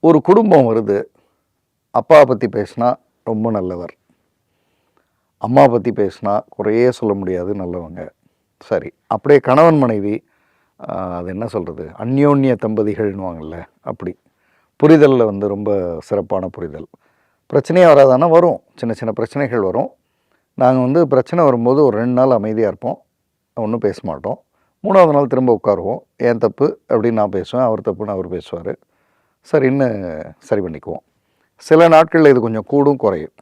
ஒரு குடும்பம் வருது. அப்பா பற்றி பேசினா ரொம்ப நல்லவர், அம்மா பற்றி பேசினா குறையே சொல்ல முடியாது நல்லவங்க. சரி, அப்படியே கணவன் மனைவி, அது என்ன சொல்கிறது, அந்யோன்ய தம்பதிகள்னுவாங்கள்ல, அப்படி புரிதலில் வந்து ரொம்ப சிறப்பான புரிதல். பிரச்சனையே வராதானா வரும், சின்ன சின்ன பிரச்சனைகள் வரும். நாங்கள் வந்து பிரச்சனை வரும்போது ஒரு 2 நாள் அமைதியாக இருப்போம், ஒன்றும் பேச மாட்டோம். 3வது நாள் திரும்ப உட்காருவோம். ஏன் தப்பு அப்படின்னு நான் பேசுவேன், அவர் தப்புன்னு அவர் பேசுவார். சரின்னு சரி பண்ணிக்குவோம். சில நாட்களில் இது கொஞ்சம் கூடும் குறையும்.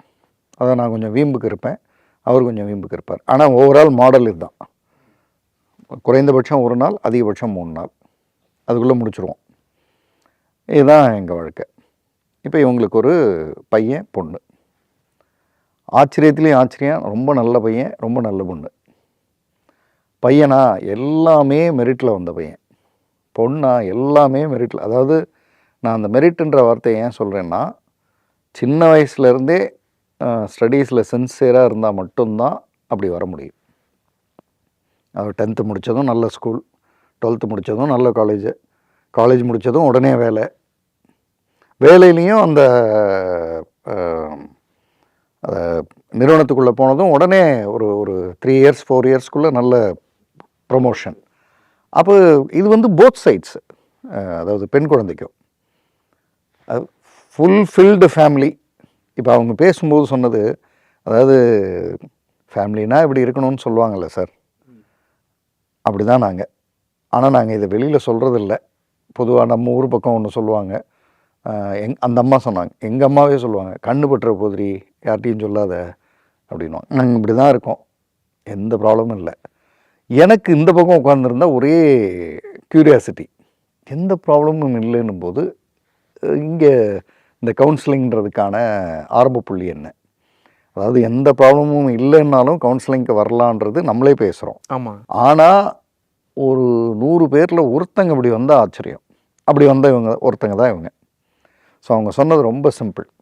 அதை நான் கொஞ்சம் வீம்புக்கு இருப்பேன், அவர் கொஞ்சம் வீம்புக்கு இருப்பார். ஆனால் ஓவரால் மாடல் இதுதான். குறைந்தபட்சம் 1 நாள், அதிகபட்சம் 3 நாள், அதுக்குள்ளே முடிச்சுருவோம். இதுதான் எங்கள் வாழ்க்கை. இப்போ இவங்களுக்கு ஒரு பையன் பொண்ணு. ஆச்சரியத்துலேயும் ஆச்சரியம், ரொம்ப நல்ல பையன், ரொம்ப நல்ல பொண்ணு. பையனா எல்லாமே மெரிட்டில் வந்த பையன், பொண்ணா எல்லாமே மெரிட்டில். அதாவது நான் அந்த மெரிட்டுன்ற வார்த்தையை ஏன் சொல்கிறேன்னா, சின்ன வயசுலேருந்தே ஸ்டடீஸில் சின்சியராக இருந்தால் மட்டும்தான் அப்படி வர முடியும். அவர் 10th முடித்ததும் நல்ல ஸ்கூல், 12th முடித்ததும் நல்ல காலேஜு, காலேஜ் முடித்ததும் உடனே வேலை, வேலையிலையும் அந்த நிறுவனத்துக்குள்ளே போனதும் உடனே ஒரு 3 இயர்ஸ் 4 இயர்ஸ்க்குள்ளே நல்ல ப்ரொமோஷன். அப்போ இது வந்து போத் சைட்ஸ், அதாவது பெண் குழந்தைக்கும் ஃபுல்ஃபில்டு ஃபேமிலி. இப்போ அவங்க பேசும்போது சொன்னது, அதாவது ஃபேமிலினா இப்படி இருக்கணும்னு சொல்லுவாங்கள்ல சார், அப்படி தான் நாங்கள். ஆனால் நாங்கள் இதை வெளியில் சொல்கிறதில்ல. பொதுவாக நம்ம ஊர் பக்கம் ஒன்று சொல்லுவாங்க, அந்த அம்மா சொன்னாங்க, எங்கள் அம்மாவே சொல்லுவாங்க, கண்ணு பட்டுற போதிரி யார்கிட்டையும் சொல்லாத அப்படின்வாங்க. நாங்கள் இப்படி தான் இருக்கோம், எந்த ப்ராப்ளமும் இல்லை. எனக்கு இந்த பக்கம் உட்காந்துருந்தா ஒரே க்யூரியாசிட்டி, எந்த ப்ராப்ளமும் இல்லைன்னும் போது இங்கே இந்த கவுன்சிலிங்கிறதுக்கான ஆரம்ப புள்ளி என்ன? அதாவது எந்த ப்ராப்ளமும் இல்லைன்னாலும் கவுன்சிலிங்க்கு வரலான்றது நம்மளே பேசுகிறோம். ஆமாம். ஆனால் ஒரு 100 பேரில் ஒருத்தங்க இப்படி வந்தால் ஆச்சரியம். அப்படி வந்த இவங்க ஒருத்தங்க தான் இவங்க. ஸோ அவங்க சொன்னது ரொம்ப சிம்பிள்.